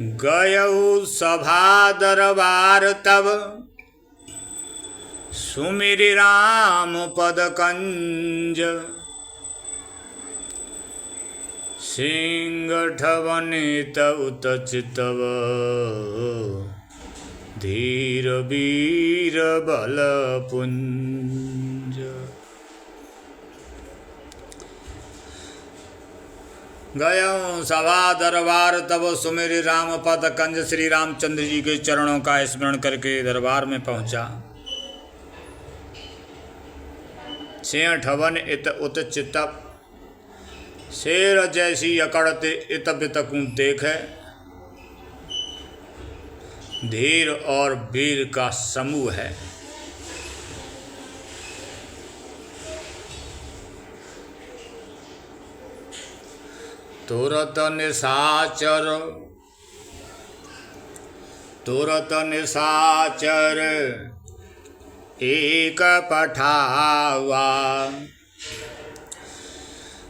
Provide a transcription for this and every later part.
गयऊ सभा दरबार तब सुमिरि राम पद कंज। सिंगठवनित उत चितव धीर वीर बल पुंज। गयऊं सभा दरबार तब सुमिरि राम पद कंज। श्री रामचंद्र जी के चरणों का स्मरण करके दरबार में पहुंचा। सिंह ठवन इत उत चितप, शेर जैसी अकड़ते इत बितकूं देखे। धीर और वीर का समूह है। तुरत निशाचर एक पठावा।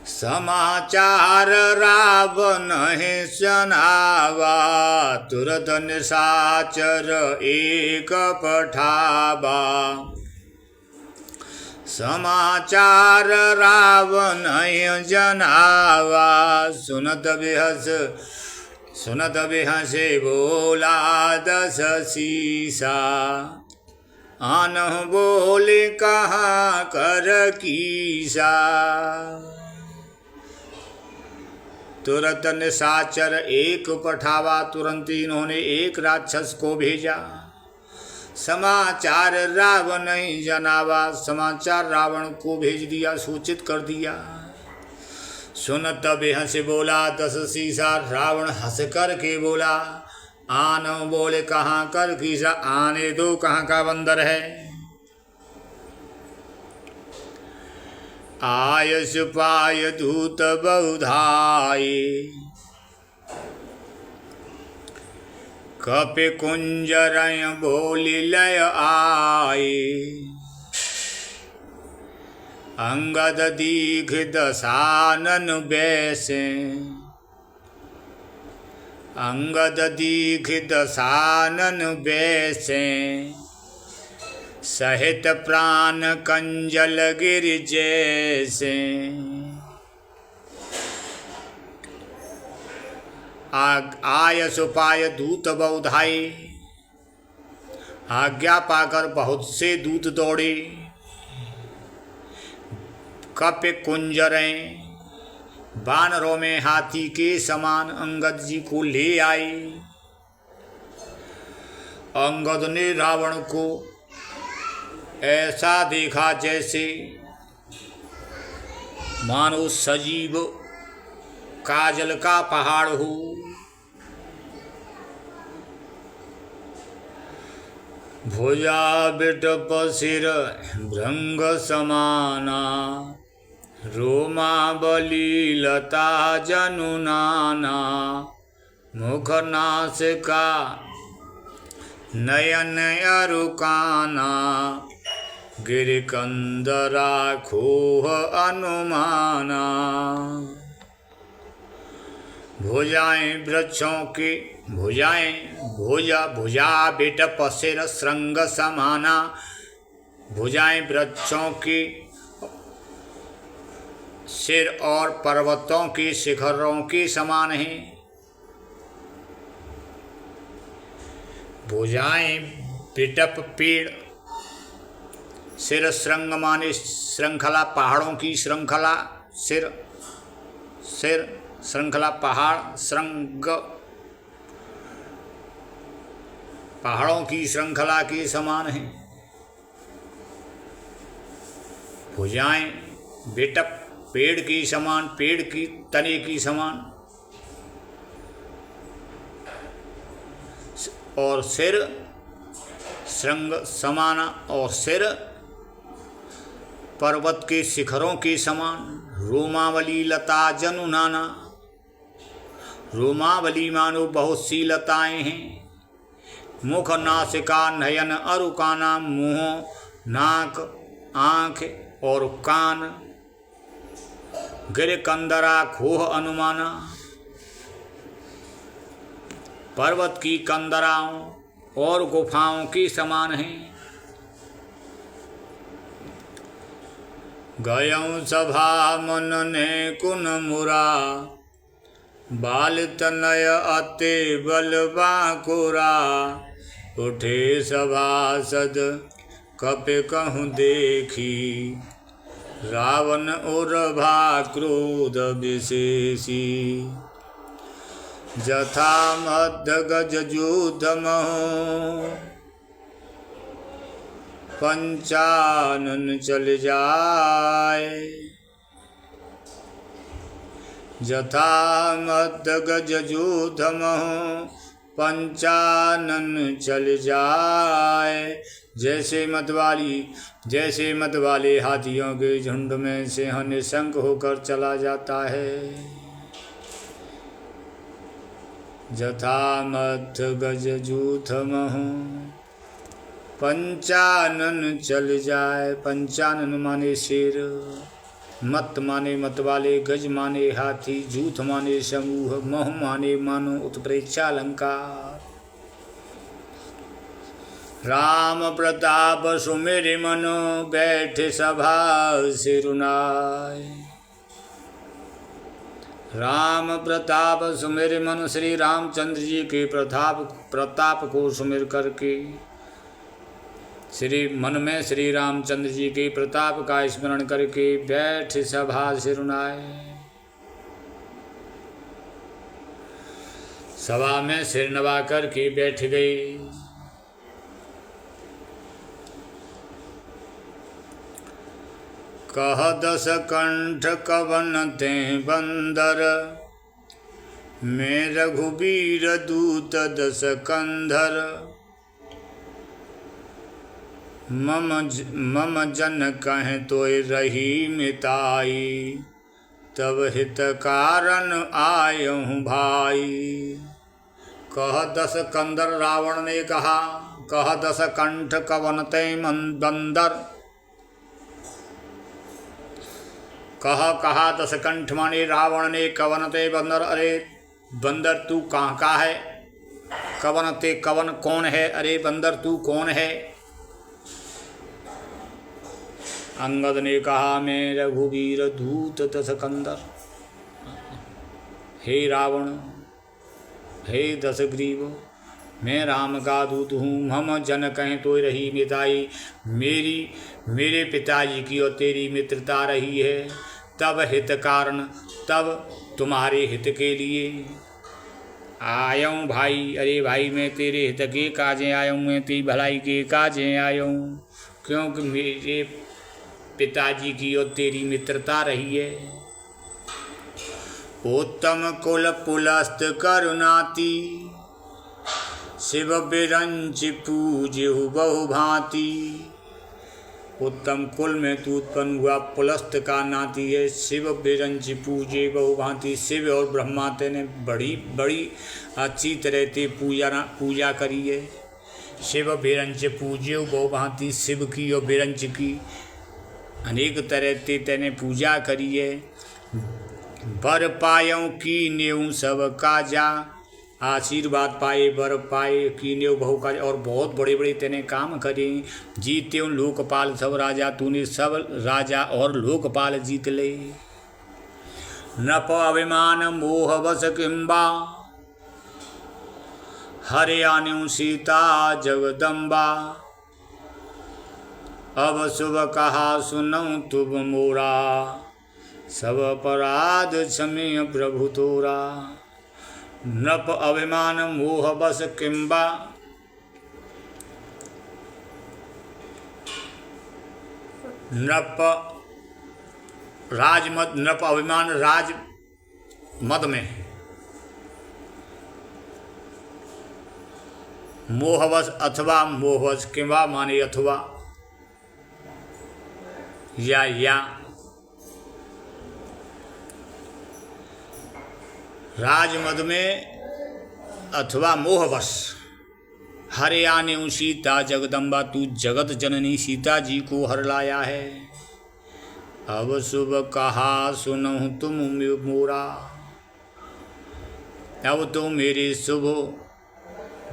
समाचार रावण है सुनावा। तुरत निशाचर एक पठावा। समाचार रावण जनावा। सुनत बिहसे बोला दस सीसा। आनह बोले कहाँ कर कीसा। तुरंत निशाचर एक पठावा। तुरंत इन्होंने एक राक्षस को भेजा। समाचार रावण जनावा। समाचार रावण को भेज दिया, सूचित कर दिया। सुनत बेहस बोला दस सीसा। रावण हंस कर के बोला, आन बोले कहाँ कर कीसा। आने दो, कहाँ का बंदर है। आय सुपाय दूत बहुधाये। कपि कुंजरय बोली लय आए। अंगद दीघ दसानन बैसे। अंगद दीघ दसानन बैसे। सहित प्राण कंजल गिर जैसे। आय सुपाय दूत बहुधाये। आज्ञा पाकर बहुत से दूत दौड़े। कपि कुंजरें, बानरों में हाथी के समान अंगद जी को ले आए। अंगद ने रावण को ऐसा देखा जैसे मानो सजीव काजल का पहाड़ हो। भुजा बिटप सिर भृंग समाना। रोमा बली लता जनु नाना। मुख नासिका नयन अरुकाना। गिरिकंदरा खोह अनुमाना। भुजाएं वृक्षों की भुजा बिटप सिर श्रृंग समाना। भुजाएं वृक्षों की सिर और पर्वतों की शिखरों के समान हैं। भुजाएं बिटप पेड़, सिर श्रृंग माने श्रृंखला, पहाड़ों की श्रृंखला। सिर श्रृंखला पहाड़, श्रृंग पहाड़ों की श्रृंखला के समान है। भुजाएं बिटप पेड़ की समान, पेड़ की तने की समान। और सिर श्रृंग समाना। और सिर पर्वत के शिखरों के समान। रोमावली लता जनु नाना। रोमावली मानो बहुत सी लताएं हैं। मुख नासिका नयन अरुकाना। मुँह, नाक, आँख और कान। गिर कंदरा खोह अनुमाना। पर्वत की कंदराओं और गुफाओं के समान हैं। गयऊँ सभा मनने कुन मुरा, बाल तनय अते बल बांकुरा। उठे सभासद कपि कहूँ देखी, रावण उर्भा क्रोध विशेषी। जथा मध्य गज युद्ध महु, पंचानन चल जाए। जथा मध्य गज युद्ध महु, पंचानन चल जाए। जैसे मत वाले हाथियों के झुंड में सिंह निशंक होकर चला जाता है। जथा मध्य गज युद्ध महु, पंचानन चल जाए। पंचानन माने शेर, मत माने मत वाले, गज माने हाथी, जूथ माने समूह, मह माने मानो उत्प्रेक्षा अलंकार। राम प्रताप सुमिरि मनो, बैठे सभा सिरुनाय। राम प्रताप सुमिरि मन, श्री रामचंद्र जी के प्रताप को सुमिर करके श्री मन में श्री रामचंद्र जी के प्रताप का स्मरण करके बैठ सभा सिरुनाय। सभा में सिर नवा करके बैठ गए। कह दस कंठ कवन ते बंदर, मैं रघुबीर दूत दस कंधर। मम जन कहें तोय रही मिताई, तब हित कारण आयहूँ भाई। कह दस कंदर, रावण ने कहा, कह दस कंठ कवन ते बंदर। कहा दस कंठ माने रावण ने, कवन ते बंदर, अरे बंदर तू कहाँ का है। कवन ते, कवन कौन है, अरे बंदर तू कौन है। अंगद ने कहा, मैं रघुवीर दूत दस कंदर। हे रावण, हे दशग्रीव, मैं राम का दूत हूँ। हम जन कहें तो रही मिताई, मेरे पिताजी की और तेरी मित्रता रही है। तब हित कारण, तब तुम्हारे हित के लिए आयूँ भाई। अरे भाई मैं तेरे हित के काजें आयूँ, मैं तेरी भलाई के काजें आयूँ। क्योंकि मेरे पिताजी की और तेरी मित्रता रही है। उत्तम कुल पुलस्त करुणाति, शिव बिरंच पूज्यहु बहु भांति। उत्तम कुल में तू उत्पन्न हुआ, पुलस्त का नाती है। शिव बिरंच पूजे बहु भांति, शिव और ब्रह्मा तेने बड़ी अच्छी तरह से पूजा करी है। शिव बिरंच पूजे बहु भांति, शिव की और बिरंच की अनेक तरह से तेने पूजा करी है। बर पायों की नेऊ सब काजा, आशीर्वाद पाए बर पाए की नेऊ बहु काजा। और बहुत बड़े बड़े तेने काम करे। जीते उन लोकपाल सब राजा, तूने सब राजा और लोकपाल जीत ले। नप अभिमान मोह बस किम्बा, हरे आन्यू सीता जगदम्बा। अब शुभ कहा सुनऊँ तुम मोरा, सब अपराध क्षमे प्रभु तोरा। नप अभिमान मोह बस किम्बा, नप राजमद, नप अभिमान राज मद में, मोहवश अथवा मोहवश, किम्बा माने अथवा या राजमद में अथवा मोहवश। हरे आने सीता जगदम्बा, तू जगत जननी सीता जी को हर लाया है। अब शुभ कहा सुनहु तुम मोरा, अब तो मेरे शुभ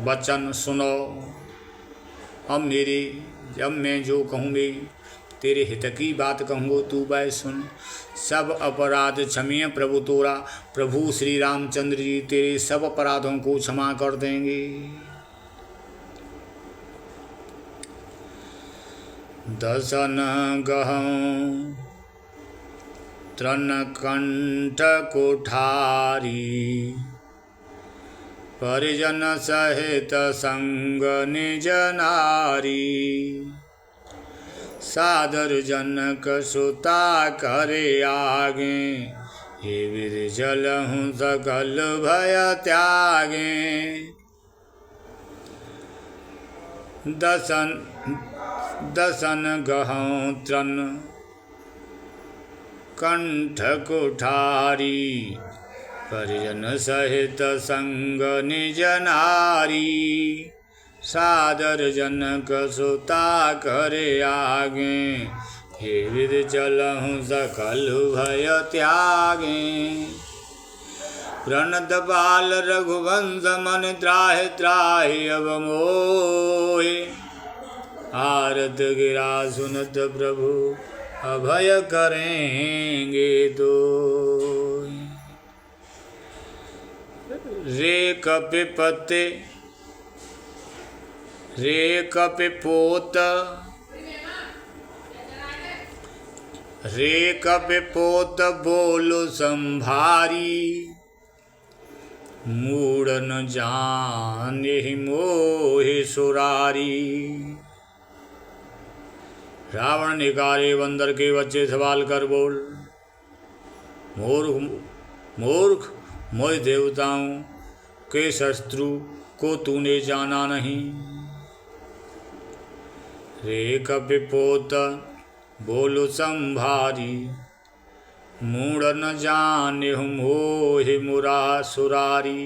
वचन सुनो। अब मैं जो कहूँगी तेरे हित की बात कहूँगो, तू वह सुन। सब अपराध क्षमीय प्रभु तोरा, प्रभु श्री रामचंद्र जी तेरे सब अपराधों को क्षमा कर देंगे। दसन गहं तृण कंठ कोठारी, परिजन सहित संग निज नारी। सादर जनक सुता करे आगे, हे वीर चलहु सकल भय त्यागे। दसन गहं तृण कंठ कोठारी, परिजन सहित संग निज नारी। सादर जनक सुता करे आगे, हे वीर चलहु सकल भय त्यागे। प्रणत बाल रघुवंश मन त्राहि त्राहि अब मोहि, आरत गिरा सुनत प्रभु अभय करेंगे तो। रे कपिपोत बोलो संभारी, मूढ़ न जाने मोहि सुरारी। रावण निकारे बंदर के बच्चे सवाल कर बोल, मूर्ख मोहि देवताओं के शत्रु को तूने जाना नहीं। रे कपिपोत बोलो संभारी, मूढ़ न जाने मोहि मुरा सुरारी।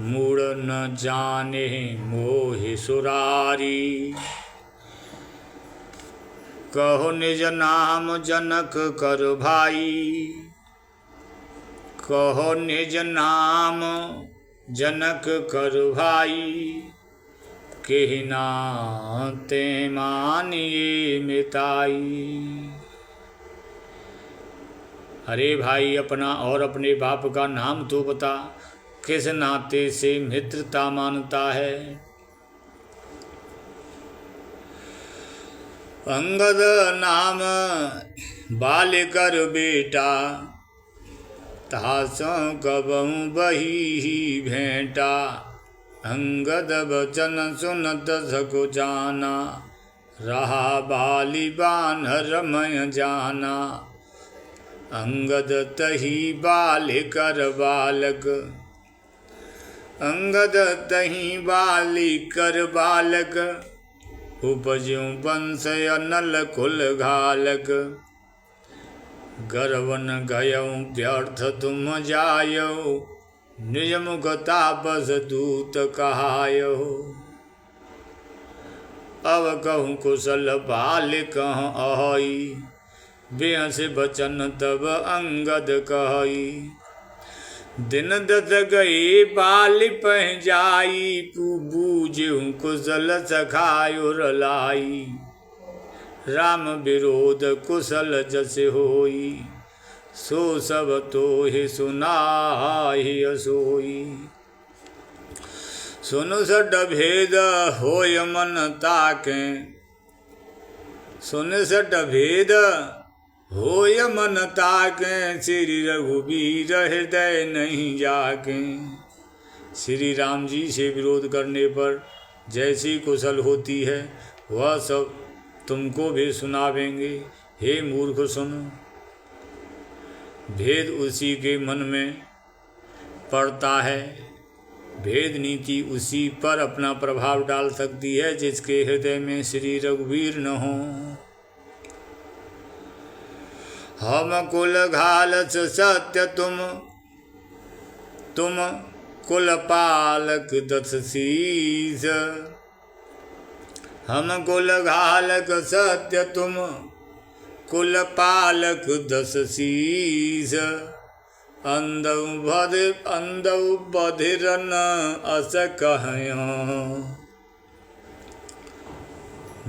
मूढ़ न जाने मोहि सुरारी, कहो निज नाम जनक कर भाई। कहो निज नाम जनक कर भाई, केहि नाते मानिए मिताई। अरे भाई, अपना और अपने बाप का नाम तो बता, किस नाते से मित्रता मानता है। अंगद नाम बालिकर बेटा, तासों कबहु बही भेंटा। अंगद वचन सुनत सको जाना, रहा बाली बानर मय जाना। अंगद तही बालिकर बालक, अंगद तही बालिकर बालक। उपज्यों वंश नल कुल घालक, गर्वन गयौ व्यर्थ तुम जायो। निज मुख तापस दूत कहायो, अब कहूँ कुशल बालिक अहई। बेहस बचन तब अंगद कहई, दिन दस गए बाल पह जाई। बूझूं कुशल सखायुर लाई, राम विरोध कुशल जस होई। सो सब तोहि सुनाहि असोई। सुनु सड भेद होय मन ताके, सुन सड भेद होय मन ताके। श्री रघुबीर हृदय नहीं जाके। श्री राम जी से विरोध करने पर जैसी कुशल होती है, वह सब तुमको भी सुनावेंगे। हे मूर्ख सुन, भेद उसी के मन में पड़ता है। भेद नीति उसी पर अपना प्रभाव डाल सकती है जिसके हृदय में श्री रघुवीर न हो। हम कुल घालस सत्य तुम कुल पालक दस शीस। हम कुल घालक सत्य तुम कुल पालक दस शीस। अंधौ बधिर न अस कहयों,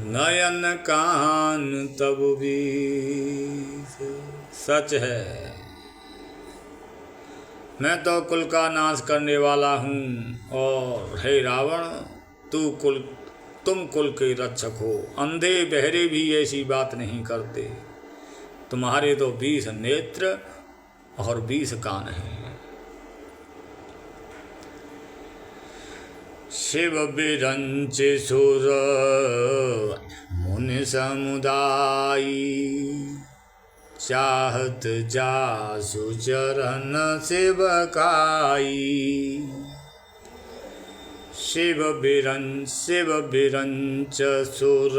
नयन कान तब भी। सच है, मैं तो कुल का नाश करने वाला हूँ, और हे रावण तुम कुल के रक्षक हो। अंधे बहरे भी ऐसी बात नहीं करते, तुम्हारे तो 20 नेत्र और 20 कान हैं। शिव बिरंच सुर मुनि समुदायी, चाहत जासु चरण सेवकाई। शिव बिरंच सुर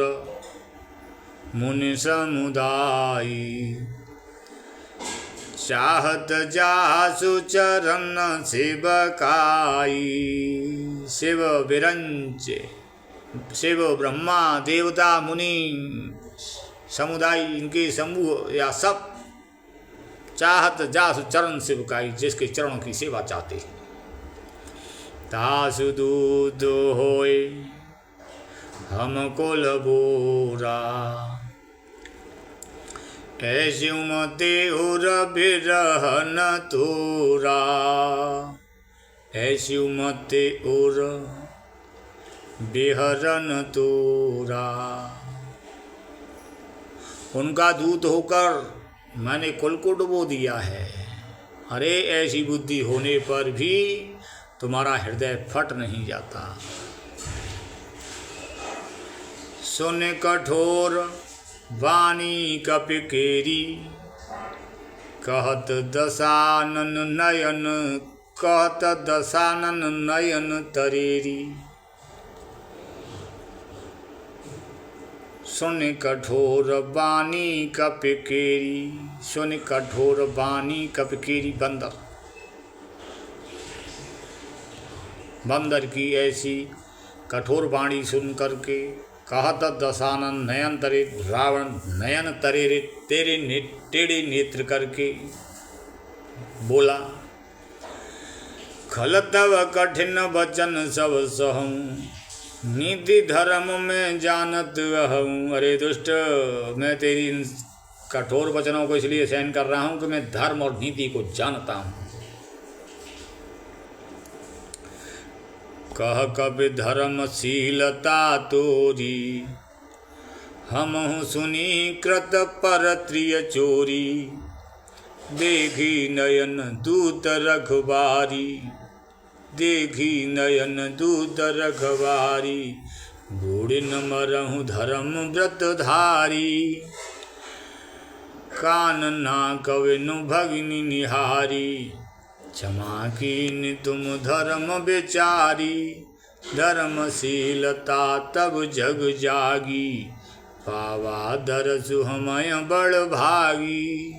मुनि समुदायी, चाहत जासु चरण सेवकाई। शिव बिरंच, शिव ब्रह्मा देवता मुनि समुदाय, इनके समूह या सब, चाहत जासु चरण सेवकाई, जिसके चरणों की सेवा चाहते हैं। तासु दूध होए हम कुल बोरा, ऐसी मते उर बिरहन तोरा। ऐसी मते उर बिहरन तोरा। उनका दूत होकर मैंने कुल को डुबो दिया है। अरे ऐसी बुद्धि होने पर भी तुम्हारा हृदय फट नहीं जाता। सुन कठोर वाणी कपिकेरी, कहत दशानन नयन, कहत दशानन नयन तरेरी। सुन कठोर वाणी कपिकेरी, सुन कठोर वाणी कपिकेरी। बंदर, बंदर की ऐसी कठोर वाणी सुन करके कहत दशानन नयन तरे, रावण नयन तरेरे तेरे टेढ़े नेत्र करके बोला, खल तव कठिन वचन सब सहूँ, नीति धर्म में जानत रहूँ। अरे दुष्ट, मैं तेरी इन कठोर वचनों को इसलिए सहन कर रहा हूँ कि मैं धर्म और नीति को जानता हूँ। कह कबि धर्मशीलता तोरी, हमहु सुनी कृत पर त्रिय चोरी। देखी नयन दूत रखबारी, देखी नयन दूत रखबारी। बूढ़ न मरहु धर्म व्रत धारी, कान ना कविनु भगिनी निहारी। क्षमा कीन तुम धर्म बेचारी, धर्मशीलता तब जग जागी। पावा दरसु हमय बड़ भागी।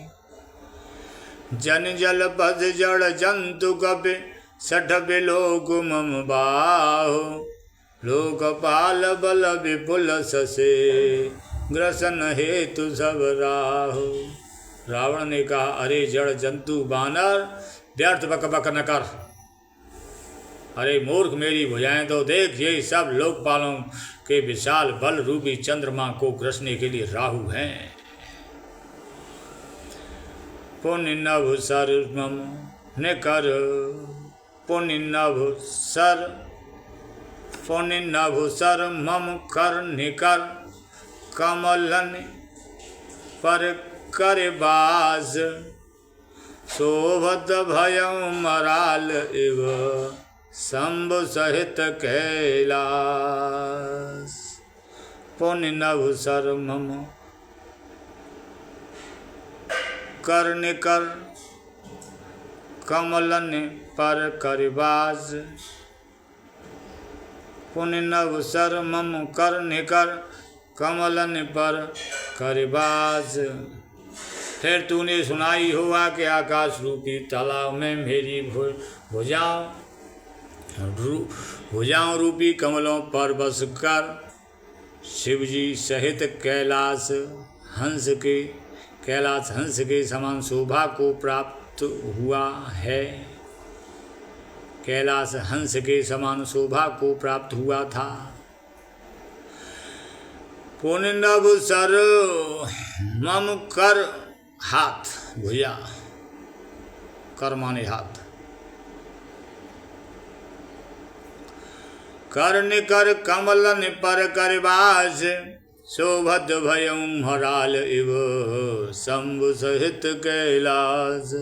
जन जल पद जड़ जंतु कपि, सठ बिलोक मम बाहो। लोकपाल बल विपुल ससे, ग्रसन हेतु सब राहो। रावण ने कहा, अरे जड़ जंतु बानर, व्यर्थ बक बक न कर। अरे मूर्ख, मेरी भुजाएं तो देख, ये सब लोकपालों के विशाल बल रूपी चंद्रमा को ग्रसने के लिए राहु हैं। पुण्य नभ सर मम निकर, पुण्य नभ सर, पुण्य नभ सर मम कर निकर। कमलन पर कर बास, शोभत भयं मराल इव, शंभु सहित कैलास। पुण्य नभ सर मम कर निकर, कमलन पर करबाज। पुण्य नभ सर मम कर निकर, कमलन पर करबाज। फिर तूने सुनाई होगा कि आकाश रूपी तालाब में मेरी भुजाओं रूपी कमलों पर बस कर शिवजी सहित कैलाश हंस के समान शोभा को प्राप्त प्राप्त हुआ है, कैलाश हंस के समान शोभा को प्राप्त हुआ था। पुण्यनभ सर मम कर हाथ, भुजा कर माने हाथ, कर निकर कमलन पर करबास, शोभत भयं हराल इव शंभु सहित कैलास।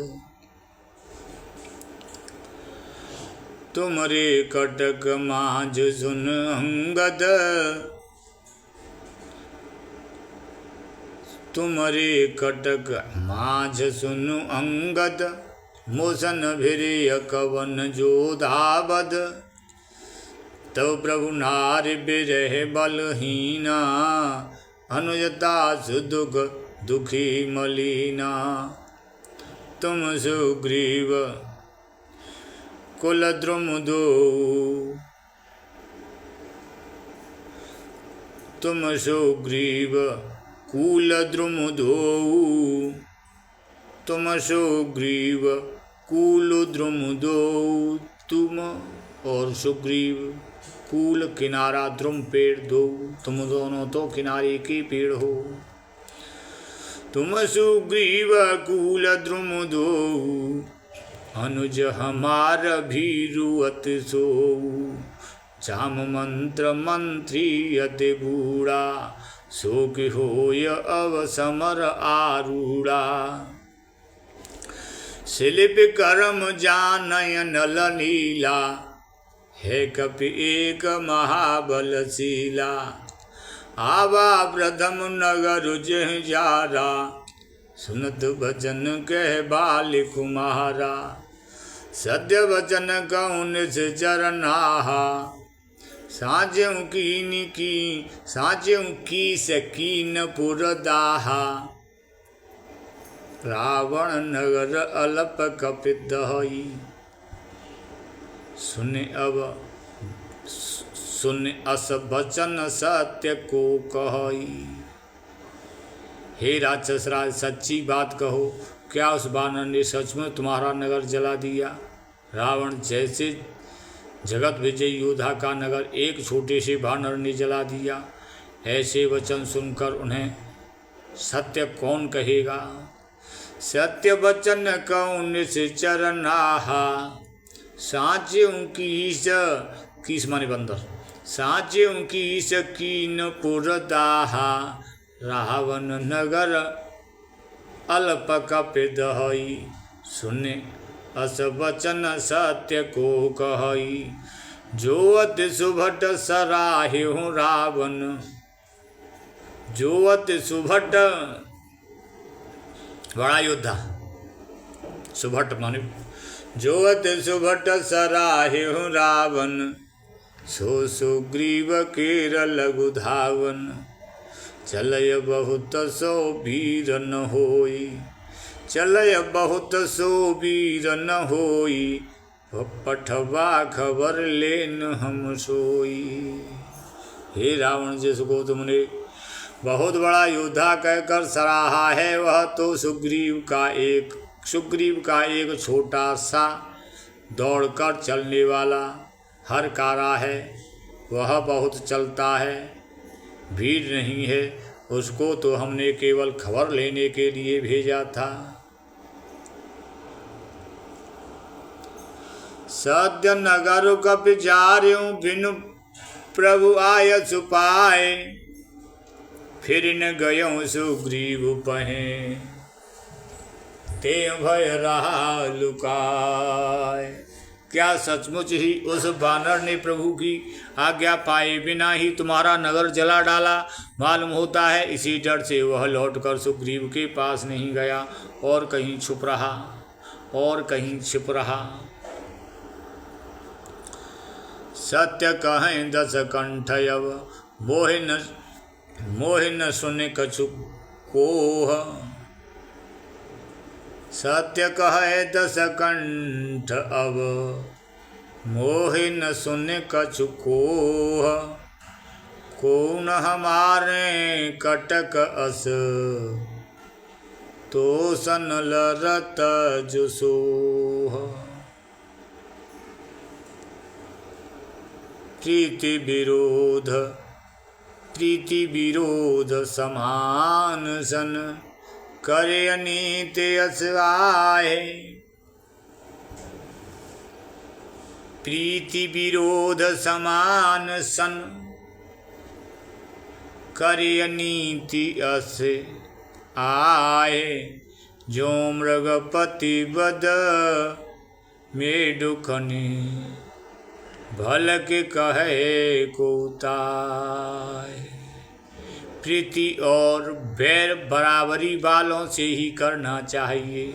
तुमरे कटक माज सुन अंगद, तुमरे कटक माज सुन अंगद, मोसन भिरिय कवन जोधावद। तव प्रभु नारि बिरह बलहीना, अनुजता सुदुख दुखी मलीना। तुम सुग्रीव कुल द्रुम दो, तुम सुग्रीव कुल द्रुम दो, तुम सुग्रीव कुल द्रुम दो। तुम और सुग्रीव कूल किनारा द्रुम पेड़ दो, तुम दोनों तो किनारे के पेड़ हो। तुम सुग्रीव कूल द्रुम दो, अनुज हमार भीरुअत सो। जाम मंत्र मंत्री अति बूढ़ा, शोक होय अव समर आरूढ़ा। शिल्प कर्म जानय नल नीला, है कपि एक महाबलशीला। आवा प्रथम नगर जह जारा, सुनत वचन कह बाल कुमारा। सत्य वचन कहूँ निज चरनाहा, साँचों की सकीन पुरदाहा। रावण नगर अल्प कपित हई, सुन अस वचन सत्य को कही। हे राक्षस राज, सच्ची बात कहो, क्या उस वानर ने सच में तुम्हारा नगर जला दिया? रावण जैसे जगत विजयी योद्धा का नगर एक छोटे से वानर ने जला दिया, ऐसे वचन सुनकर उन्हें सत्य कौन कहेगा? सत्य वचन कौन निश्चर नाहा, साँचों कीस माने बंदर, साँचों कीस कीन पुरदाहा। रावण नगर अल्प कपित हई, सुने अस वचन सत्य को कही। जो अति सुभट सराह्यो रावण, जो अति सुभट बड़ा योद्धा, सुभट माने जो अति सुभट सराह्यो रावण। सो सुग्रीव केर लघु धावन, चलय बहुत सो वीर न होई। चलय बहुत सो वीर न होई, पठवा खबर लेन हम सोई। हे रावण, जिसको तुमने बहुत बड़ा योद्धा कहकर सराहा है, वह तो सुग्रीव का एक छोटा सा दौड़कर चलने वाला हरकारा है। वह बहुत चलता है, भीड़ नहीं है। उसको तो हमने केवल खबर लेने के लिए भेजा था। सत्य नगर कपि जार्यों, बिनु प्रभु आय सुपाए। फिर न गयों सुग्रीव पहे, ते भय रहा लुकाए। क्या सचमुच ही उस वानर ने प्रभु की आज्ञा पाए बिना ही तुम्हारा नगर जला डाला? मालूम होता है इसी डर से वह लौटकर सुग्रीव के पास नहीं गया और कहीं छुप रहा। सत्य कहें दस कंठयव, मोहि न सुने कछु कोह। सत्य कहे दस कंठ अब, मोहि न सुने कछु कोह। कौन हमारे कटक अस, तो सनल रत जो सोह। प्रीति विरोध समान सन, करे अनीत असवाहे। प्रीति विरोध समान सन, करे अनीति अस आए। जो मृगपति बद मेढुकने, भल के कहे को ताय। प्रीति और बैर बराबरी वालों से ही करना चाहिए।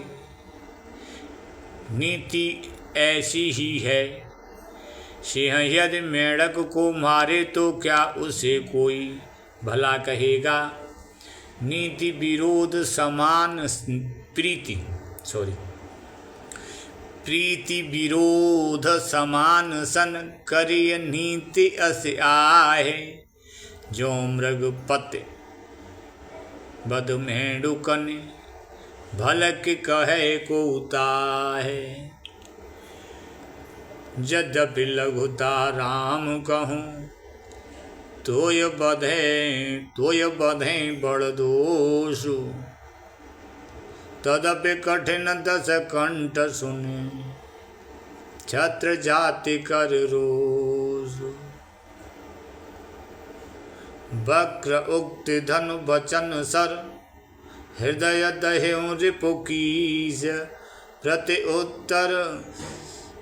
नीति ऐसी ही है। सिंह यदि मेढक को मारे तो क्या उसे कोई भला कहेगा। नीति विरोध समान प्रीति विरोध समान सन, करिय नीति अस आए। जो मृगपति बद मेढुकने, भलक कहे को ताहे। यद्यपि लघुता राम कहूँ, तोय बधे बड़ दोषु। तदपि कठिन दस कंठ सुने, छत्र जाति कर रोष। वक्र उक्ति धनु वचन सर, हृदय दहेउ रिपु कीस। प्रति उत्तर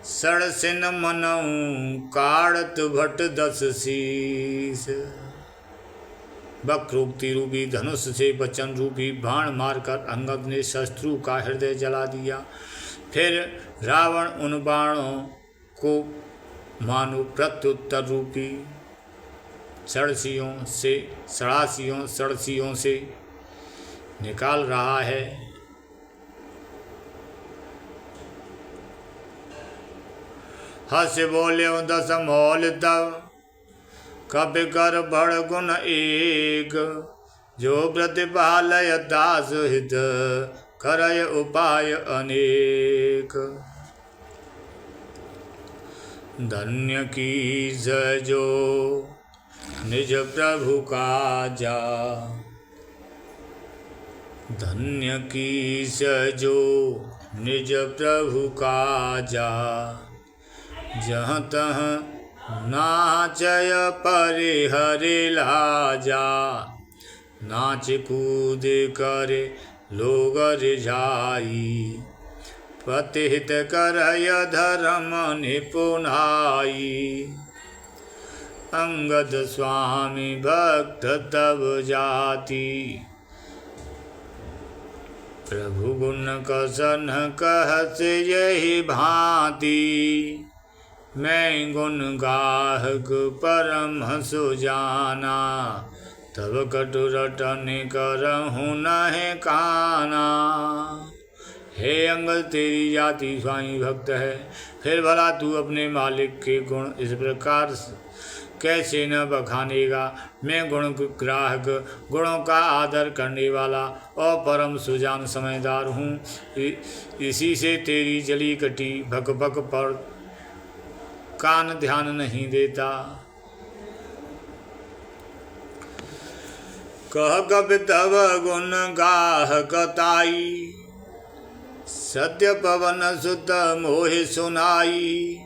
सड़सिन मनऊ, काढ़त भट दस शीस। वक्रोक्ति रूपी धनुष से वचन रूपी बाण मारकर अंगद ने शत्रु का हृदय जला दिया। फिर रावण उन बाणों को मानो प्रत्युत्तर रूपी सड़सियों से निकाल रहा है। हस बोले दस मौल तब, कपि कर बड़ गुण एक। जो प्रतिपालय दास हित, करय उपाय अनेक। धन्य की जो निज प्रभु काजा, धन्य की जो निज प्रभु काजा। जहाँ तहाँ नाचय परिहरे लाजा, नाच कूद करे लोग रिझाई। पतिहित करय धर्म निपुनाई। अंगद स्वामी भक्त तब जाति, प्रभु गुण कसन कहत यही भांति। मैं गुण गाहक परम सुजाना, तब कटु रटन करहूँ नहे काना। हे अंगद तेरी जाति स्वामी भक्त है, फिर भला तू अपने मालिक के गुण इस प्रकार कैसे न बखानेगा। मैं गुण ग्राहक, गुणों का आदर करने वाला और परम सुजान समझदार हूँ। इसी से तेरी जली कटी भक भक पर कान ध्यान नहीं देता। कह कपि तब गुण गाहकताई, सत्य पवन सुत मोहि सुनाई।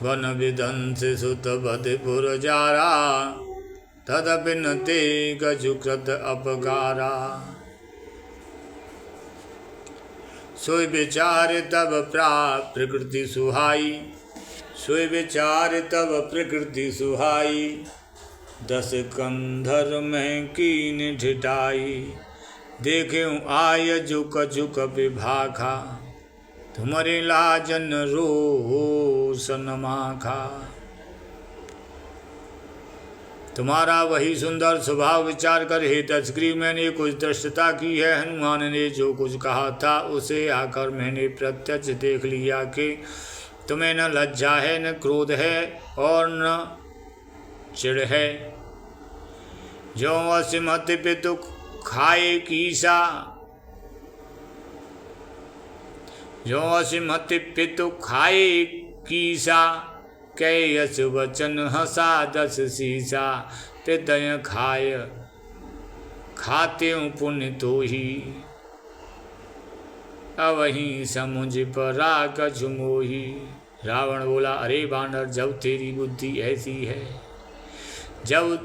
वन विदंस सुत बधपुर जारा, तदपि न ते गजुकृत अपकारा। सोई विचार तब प्रकृति सुहाई, सोई विचार तब प्रकृति सुहाई। दस कंधर में कीन ढिठाई, देखें आय झुक झुक विभाखा। तुम्हारे लाजन रोशन माखा। तुम्हारा वही सुंदर स्वभाव विचार कर हे तस्करी मैंने कुछ दृष्टता की है। हनुमान ने जो कुछ कहा था उसे आकर मैंने प्रत्यक्ष देख लिया कि तुम्हें न लज्जा है, न क्रोध है और न चिढ़ है। जो असिमत पितु खाए कीसा, जो असिमति पितु खाए कीसा, कै यस वचन हंसा दस सीसा। ते दय खाय खाते पुण्य तो ही, अवहीं समुझ परा कछु मोही। रावण बोला, अरे बानर, जब तेरी बुद्धि ऐसी है, जब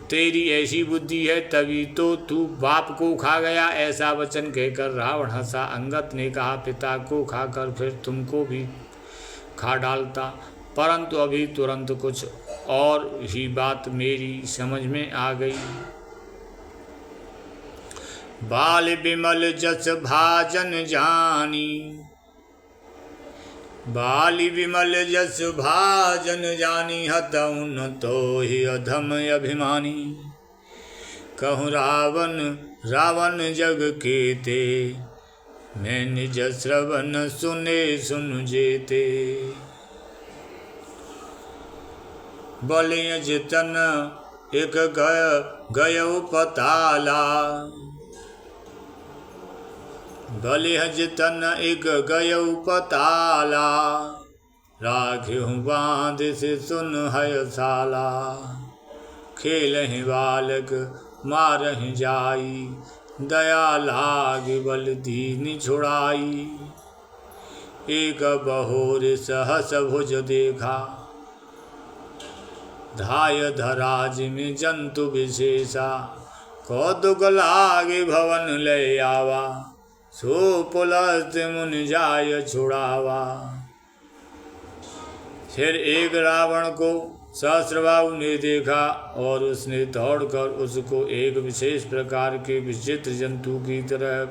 तेरी ऐसी बुद्धि है तभी तो तू बाप को खा गया। ऐसा वचन कहकर रावण हंसा। अंगद ने कहा, पिता को खाकर फिर तुमको भी खा डालता, परंतु अभी तुरंत कुछ और ही बात मेरी समझ में आ गई। बाल बिमल जस भाजन जानी, बाली विमल जस भाजन जानी। हतऊ न तो ही अधम अभिमानी, कहूँ रावण रावण जग केते। मैं निज श्रवण सुने सुन जेते। बलिय जितन एक गयो पताला, बलिह जितन एक गयो पताला। राखिहु बांध से सुन है साला, खेलहि बालक मारहि जाई। दया लाग बल दीन छुड़ाई, एक बहोर सहस भुज देखा। धाय धराज में जंतु विशेषा, कौतुक लागे भवन ले आवा। सो पुलस्त मुनि जाय छुड़ावा। फिर एक रावण को सहस्रबाहु ने देखा और उसने दौड़कर उसको एक विशेष प्रकार के विचित्र जंतु की तरह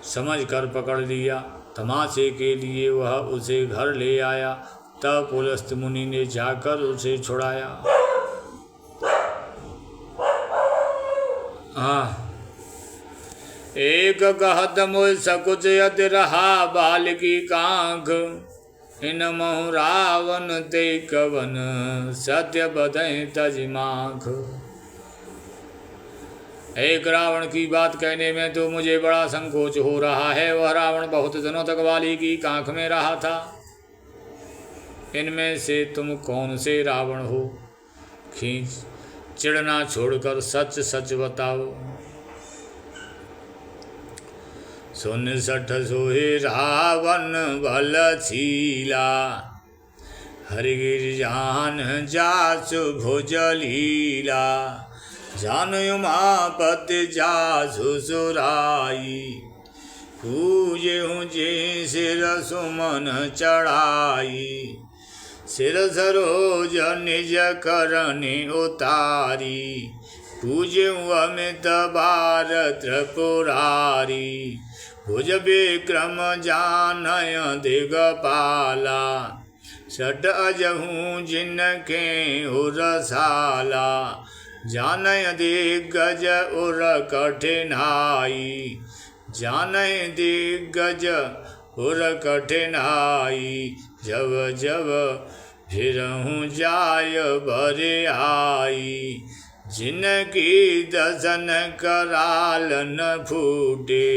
समझकर पकड़ लिया। तमाशे के लिए वह उसे घर ले आया। तब पुलस्त मुनि ने जाकर उसे छुड़ाया। एक कहत मोय सकुच यदि रहा बाल की कांख। इन महु रावण ते कवन सत्य बधै तज माख। एक रावण की बात कहने में तो मुझे बड़ा संकोच हो रहा है। वह रावण बहुत दिनों तक बाली की कांख में रहा था। इनमें से तुम कौन से रावण हो? खींच चिढ़ना छोड़कर सच सच बताओ। सुन सठ सोहे रावण भल छीला। हरिगिर जान जासु भुजलीला। जानु उमापति जासु सुराई। पूजहु जे सिर सुमन चढ़ाई। सिर सरोज निज करनि उतारी। पूजहु अमित भारत पुरारी। भुज विक्रम जानय दिगपाला। सट अजहू जिनके उरसाला। जानय दिग्गज उर कठिनाई। जानय दिग्गज उर कठिनाई। जब जब फिरहूँ जाय भरे आई। जिनकी दसन कराल न फूटे।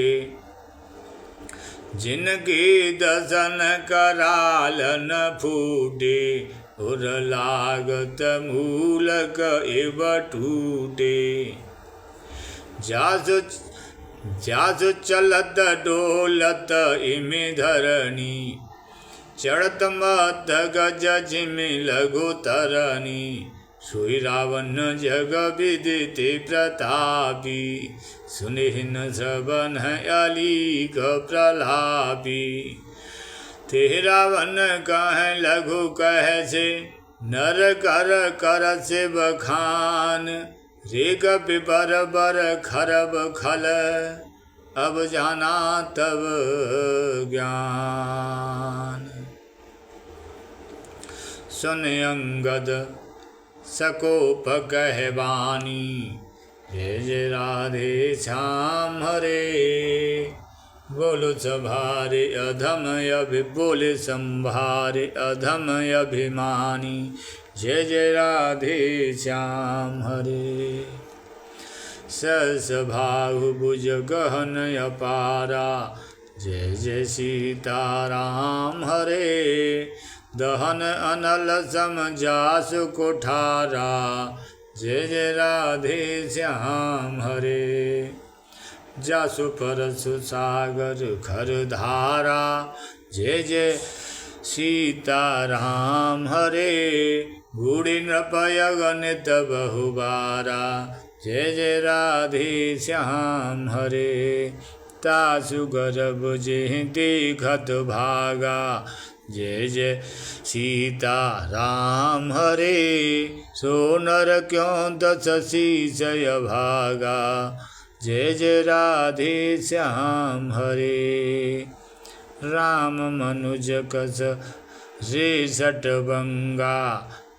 जिनकी दसन कराल न फूटे। उर लागत मूलक इव टूटे। जासु चलत डोलत इमे धरणी। चढ़त मत गज जिमि लघु तरणी। सोई रावण जग विदित प्रतापी। सुनिहिन श्रवण अलीक प्रलापी। ते रावण कह लघु कह से। नर कर कर से बखान। रे कपि बर बर खरब खल। अब जाना तब ज्ञान। सुन अंगद सकोप कह बानी। जय जय राधे श्याम हरे। बोलो संभारे अधम बोले संभारे अधम अभिमानी। जय जय राधे श्याम हरे। सस भाहु भुज गहन अपारा। जय जय सीताराम हरे। दहन अनल सम जासु कोठारा, जय जय राधे श्याम हरे। जासु परसु सागर खर धारा, जय जय सीताराम हरे। बूढ़ी नृपयग नित बहुबारा, जय जय राधे श्याम हरे। तासु गर्भ जेहि देखत भागा, जय जय सीताराम हरे। सो नर क्यों दस शीशय भागा, जय जय राधे श्याम हरे। राम मनुज कस रे सटबंगा,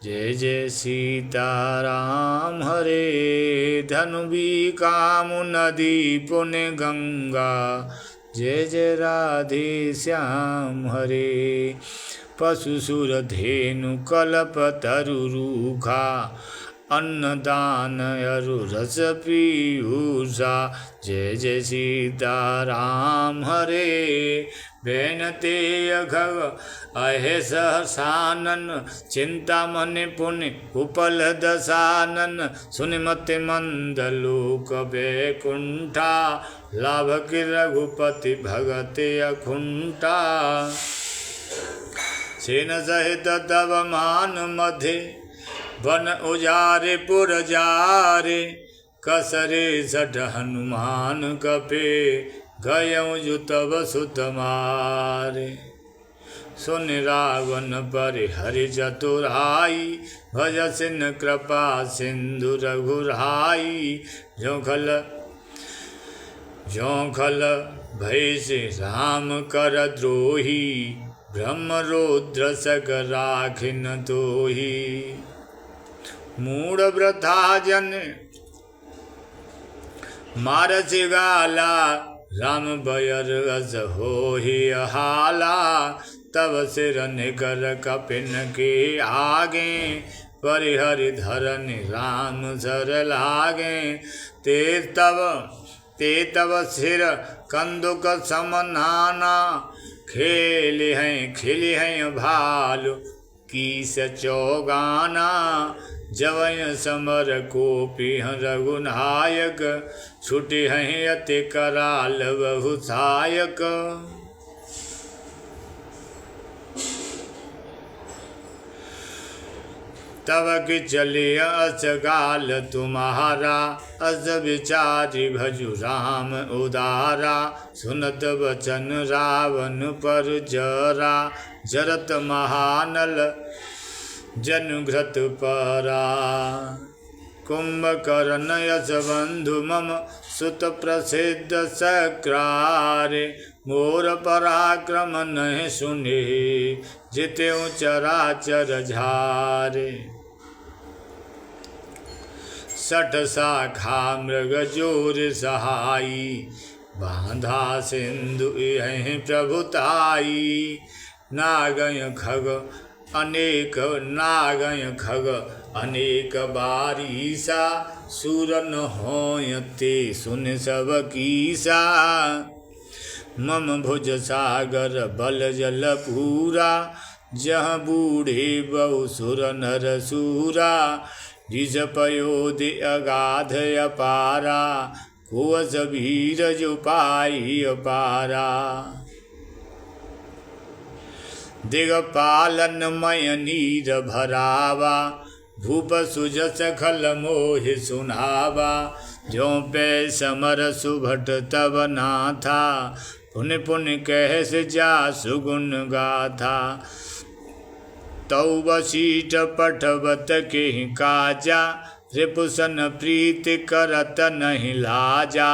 जय जय सीताराम हरे। धनु भी काम नदी पुण्य गंगा, जय जय राधे श्याम हरे। पशु सुर धेनु कल्प तरु रूखा, अन्नदान अरु रस पीयूषा, जय जय सीताराम हरे। बेनते अघग अहे सहसानन, चिंतामणि पुण्य उपल दसानन। सुनिमति मंद लोक बैकुंठा, लाभ कि रघुपति भगति अकुंठा। सेन सहित तब मान मधे, वन उजारे पुर जारे। कसरे सठ हनुमान कपे, गयऊँ जो तब सुत मारे। सुन रावण पर हरि चतुराई, भज सिन कृपा सिंधु रघुराई। जोखल भय से राम कर द्रोही, ब्रह्म रुद्र सक राखिन तोही। मूढ़ वृथा जन मारस गाला, राम बयर अस होहि हाला। तब सिर निकर कपिन के आगे, परिहरि धरनि राम सर लागे। ते तब सिर कंदुक समनाना, खेले हैं भालु कीस चौगाना। जवय समर कोपि रघुनायक, छुटे हैं अति कराल बहु सहायक। तब कि चले अस गाल तुम्हारा, अस विचारी भजु राम उदारा। सुनत वचन रावण पर जरा, जरत महानल जनुघ्रत परा। कुंभकर्ण यश बंधु मम सुत प्रसिद्ध सक्रारे। मोर पराक्रम नहीं सुने, जितेऊ चराचर झारे। सठ शाखा मृग जोर सहाई, बांधा सिंधु यहीं प्रभुताई। नागय खग अनेक बारीसा, सुर न होयते सुन सब कीसा। मम भुज सागर बल जल पूरा, जहाँ बूढ़े बहु सुर नर सूरा। जिस पयोधि अगाध अपारा, कुवस वीर जो पाई अपारा। दिगपालन मय नीर भरावा, भूप सुजस खल मोहि सुनावा। जो पे समर सुभट तब नाथा, पुण्य पुण्य कहस जा सुगुण गाथा। तौ वशीठ पठवत के काजा, रिपुसन प्रीति करत नहीं लाजा।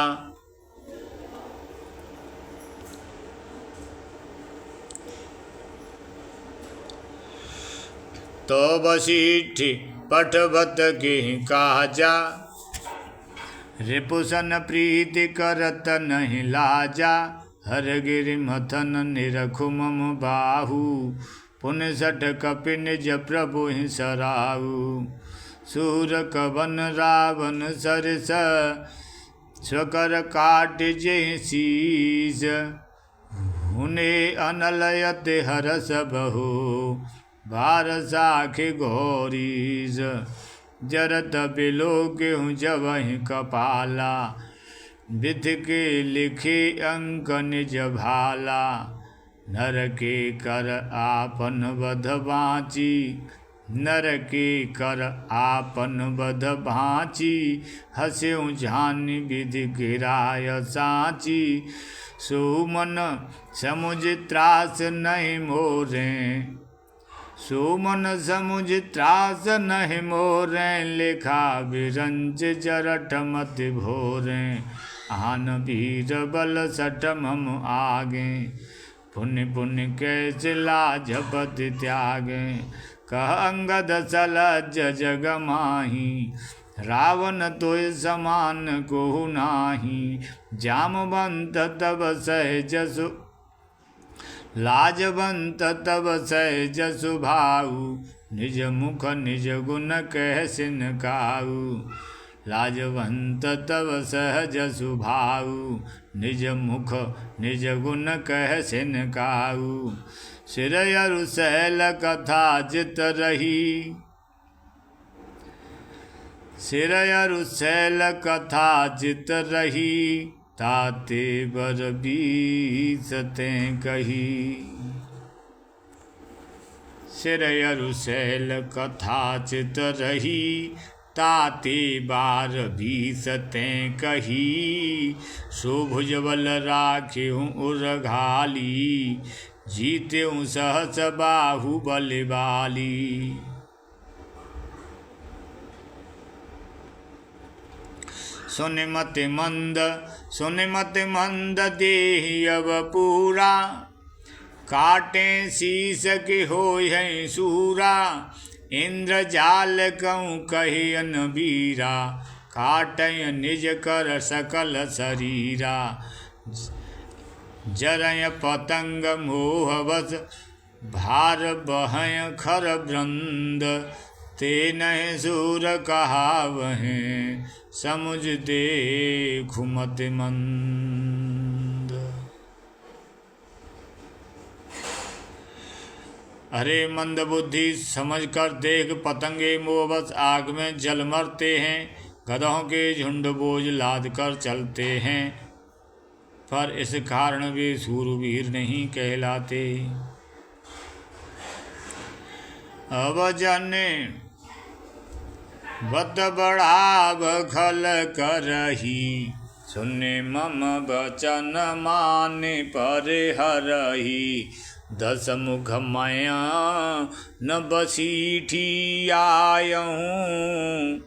तो वशीठ पठवत के काजा, रिपुसन प्रीति करत नहीं लाजा। हर गिरि मथन निरखु मम बाहु, पुण्य सठ कपि निज प्रभु ही सराहु। सूर कवन रावण सरिस, स्वकर काट जे शीस। उन्हें अनलयते हरस बहु भार साखे गौरीज जरत बिलो गेहूँ जबहि कपाला विधि के लिखे अंक निज भाला नर के कर आपन बध बाँची नर के कर आपन बध भाँची हस्यु झानि विधि गिराय साँची सुमन समुझ त्रास नहीं मोरे सुमन समुझ त्रास नहीं मोरे लिखा बिरंज जरठ मत भोरे आन वीर बल सटम हम आगे पुण्य पुण्य कैसे लाजपत त्यागे कह अंगद सलज जग माही रावण तोय समान को नाही जामवंत तब सहज सु लाजवंत तब सहज सुभाऊ निज मुख निज गुण कह सिन काऊ लाजवंत तब सहज सुभाऊ निज मुख निज गुण कह सिन काऊ सिर अरु सैल कथा जित रही सिर अरु सैल कथा जित रही ताते बर बीसते कही सिर अरु सैल कथा चित रही ताते बार बीसते कही सो भुजबल राख्यूं उरघाली जीत्यूं सहस बाहुबल बाली सुन मत मंद देहि अब पूरा काटे शीस के होय सूरा इंद्र जाल कहूँ कहियन बीरा काटय निज कर सकल शरीरा जरय पतंग मोहवश भार बहय खर वृंद ते नह सूर कहावहें समुझ देखु मत मंद। अरे मंद बुद्धि समझ कर देख पतंगे मोहवश आग में जल मरते हैं गधों के झुंड बोझ लाद कर चलते हैं पर इस कारण वे सूरवीर नहीं कहलाते। अब जाने बत बड़ा बखल करही सुने मम बचन माने पर हरही दस मुख माया न बसीठी आयहूँ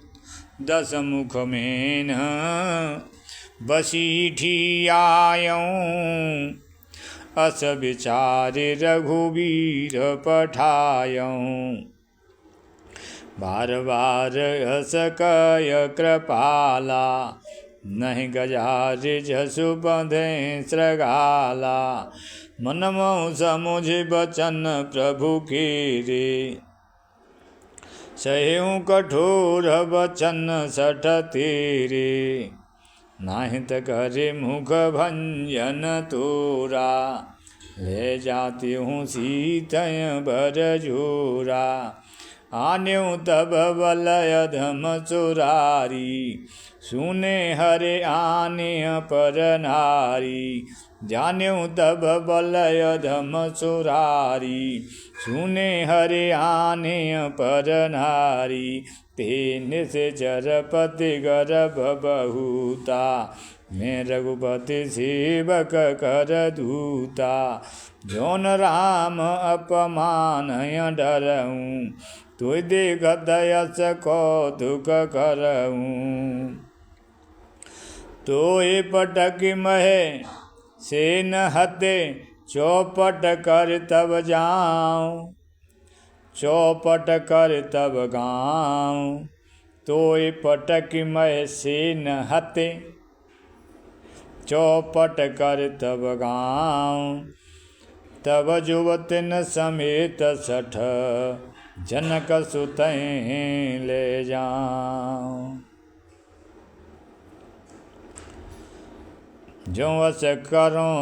दस मुख में न बसीठी आयऊँ अस विचारे रघुवीर पठायऊँ बार बार हस कय कृपाला नहीं गजार जसु बंधे श्रृगाला मन मोह समुझ बचन प्रभु के रे सह्यूं कठोर बचन सठ तेरे नाहित करे मुख भंजन तोरा ले जाती हूँ सीतय भर झोरा आन्यों तब बलय धम चुरारी सुने हरे आने पर नारी जान्यों तब बलय धम चुरारी सुने हरे आने पर नारी तेन से चरपति गर्भ बहुता मैं रघुपति सेवक कर दूता जौन राम अपमानय डरऊँ तुय देखत यस कौतुक करऊँ तोय पटक महे से न हते चौपट कर तब जाऊँ चौपट कर तब गाऊँ तोय पटक मह से न हते चौपट कर तब गाऊँ तब जुवतिन समेत सठ जनक सुतैं ले जाऊँ जो अस करों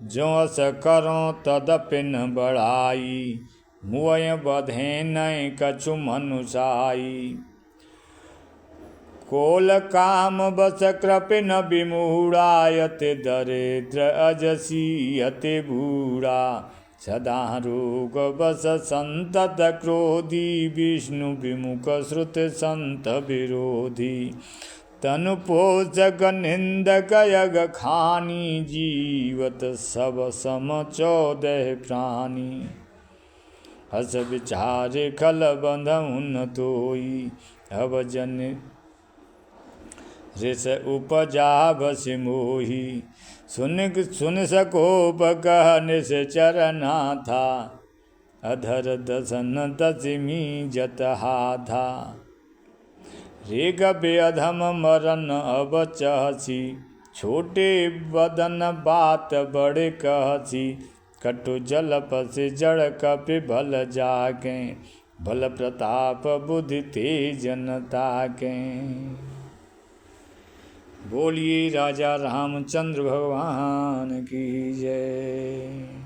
जो अस करो तदपिन बढ़ाई, मुय बधे नय कछु मनुषाई। कोल काम बस कृपिन विमूढ़ायते, दरिद्र अजसी अति बूढ़ा। सदा रोग बस संतत क्रोधी, विष्णु विमुख श्रुत संत विरोधी। तनु पोषक निंदक यग खानी, जीवत सब सम 14 प्राणी। हस विचार खल बंधु न तोई, अब जन ऋष उपजा बस मोही। सुन सकोप कह निश्चर नाथा, अधर दसन दशमी जतहा था। रे गबे अधम मरन अब चहसी, छोटे बदन बात बड़े कहसी। कटु जल पसे जड़ कपि भल जाके, भल प्रताप बुद्धि तेज जनता के। बोलिए राजा रामचंद्र भगवान की जय।